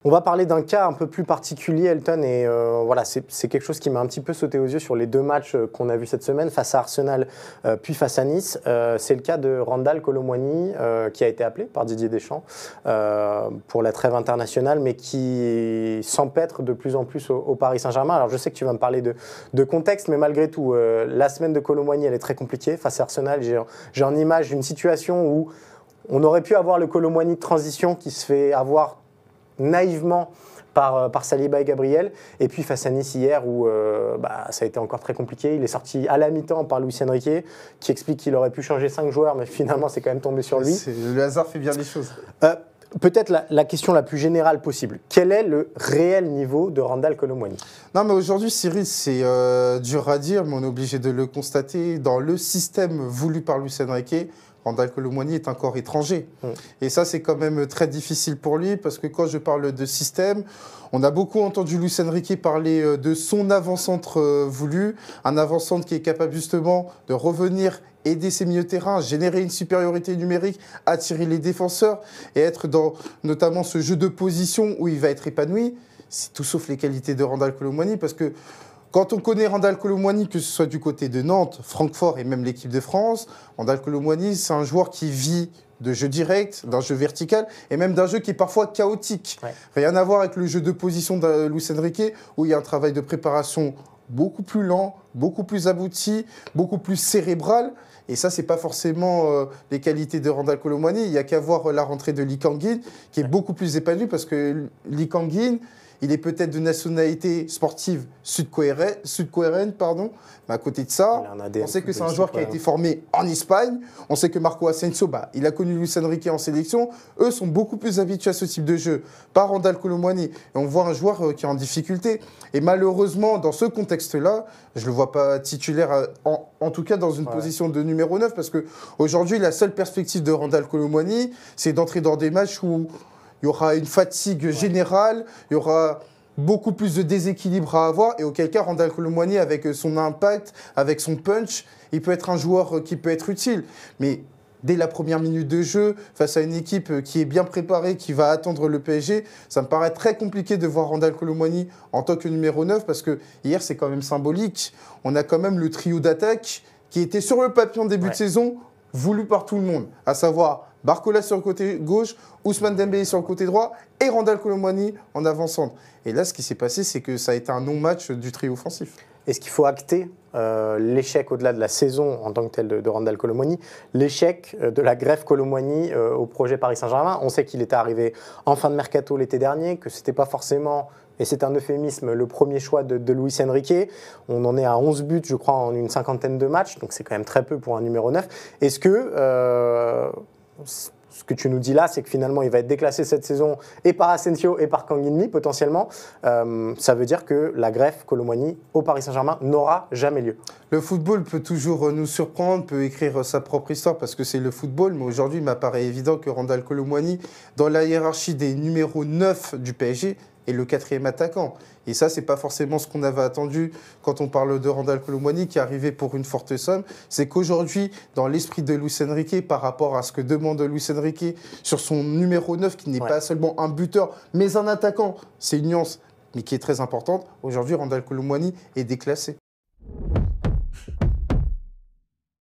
On va parler d'un cas un peu plus particulier, Elton, et voilà, c'est quelque chose qui m'a un petit peu sauté aux yeux sur les deux matchs qu'on a vus cette semaine, face à Arsenal puis face à Nice. C'est le cas de Randal Kolo Muani, qui a été appelé par Didier Deschamps pour la trêve internationale, mais qui s'empêtre de plus en plus au Paris Saint-Germain. Alors je sais que tu vas me parler de contexte, mais malgré tout, la semaine de Kolo Muani, elle est très compliquée. Face à Arsenal, j'ai en image une situation où on aurait pu avoir le Kolo Muani de transition qui se fait avoir naïvement par Saliba et Gabriel, et puis face à Nice hier où ça a été encore très compliqué. Il est sorti à la mi-temps par Luis Enrique qui explique qu'il aurait pu changer 5 joueurs, mais finalement c'est quand même tombé sur lui. Le hasard fait bien les choses. Peut-être la question la plus générale possible. Quel est le réel niveau de Randal Kolo Muani? Non, mais aujourd'hui, Cyril, c'est dur à dire, mais on est obligé de le constater. Dans le système voulu par Luis Enrique, Randal Kolo Muani est encore étranger. Et ça, c'est quand même très difficile pour lui, parce que quand je parle de système, on a beaucoup entendu Luis Enrique parler de son avant-centre voulu, un avant-centre qui est capable justement de revenir aider ses milieux de terrain, générer une supériorité numérique, attirer les défenseurs et être dans notamment ce jeu de position où il va être épanoui. C'est tout sauf les qualités de Randal Kolo Muani, parce que quand on connaît Randal Kolo Muani, que ce soit du côté de Nantes, Francfort et même l'équipe de France, Randal Kolo Muani, c'est un joueur qui vit de jeu direct, d'un jeu vertical et même d'un jeu qui est parfois chaotique. Ouais. Rien à voir avec le jeu de position de Luis Enrique, où il y a un travail de préparation beaucoup plus lent, beaucoup plus abouti, beaucoup plus cérébral. Et ça, c'est pas forcément les qualités de Randal Kolo Muani. Il n'y a qu'à voir la rentrée de Lee Kang-in, qui est beaucoup plus épanouie, parce que Lee Kang-in, il est peut-être de nationalité sportive sud-coréenne, mais à côté de ça, on sait que c'est un joueur qui a été formé en Espagne. On sait que Marco Asensio, il a connu Luis Enrique en sélection. Eux sont beaucoup plus habitués à ce type de jeu, pas Randal Kolo Muani. Et on voit un joueur qui est en difficulté. Et malheureusement, dans ce contexte-là, je ne le vois pas titulaire, en tout cas dans une position de numéro 9, parce qu'aujourd'hui, la seule perspective de Randal Kolo Muani, c'est d'entrer dans des matchs où il y aura une fatigue générale, il y aura beaucoup plus de déséquilibre à avoir, et auquel cas, Randal Kolo Muani, avec son impact, avec son punch, il peut être un joueur qui peut être utile. Mais dès la première minute de jeu, face à une équipe qui est bien préparée, qui va attendre le PSG, ça me paraît très compliqué de voir Randal Kolo Muani en tant que numéro 9, parce que hier, c'est quand même symbolique. On a quand même le trio d'attaque qui était sur le papier en début de saison, voulu par tout le monde, à savoir Barcola sur le côté gauche, Ousmane Dembélé sur le côté droit et Randal Kolo Muani en avant-centre. Et là, ce qui s'est passé, c'est que ça a été un non-match du trio offensif. Est-ce qu'il faut acter l'échec au-delà de la saison en tant que telle de Randal Kolo Muani, l'échec de la greffe Kolo Muani au projet Paris Saint-Germain? On sait qu'il était arrivé en fin de mercato l'été dernier, que ce n'était pas forcément, et c'est un euphémisme, le premier choix de Luis Enrique. On en est à 11 buts, je crois, en une cinquantaine de matchs, donc c'est quand même très peu pour un numéro 9. Est-ce que ce que tu nous dis là, c'est que finalement, il va être déclassé cette saison et par Asensio et par Kang-in Lee, potentiellement. Ça veut dire que la greffe Kolo Muani au Paris Saint-Germain n'aura jamais lieu. Le football peut toujours nous surprendre, peut écrire sa propre histoire, parce que c'est le football. Mais aujourd'hui, il m'apparaît évident que Randal Kolo Muani, dans la hiérarchie des numéros 9 du PSG, est le 4e attaquant. Et ça, c'est pas forcément ce qu'on avait attendu quand on parle de Randal Kolo Muani, qui est arrivé pour une forte somme. C'est qu'aujourd'hui, dans l'esprit de Luis Enrique, par rapport à ce que demande Luis Enrique sur son numéro 9, qui n'est pas seulement un buteur, mais un attaquant, c'est une nuance, mais qui est très importante. Aujourd'hui, Randal Kolo Muani est déclassé.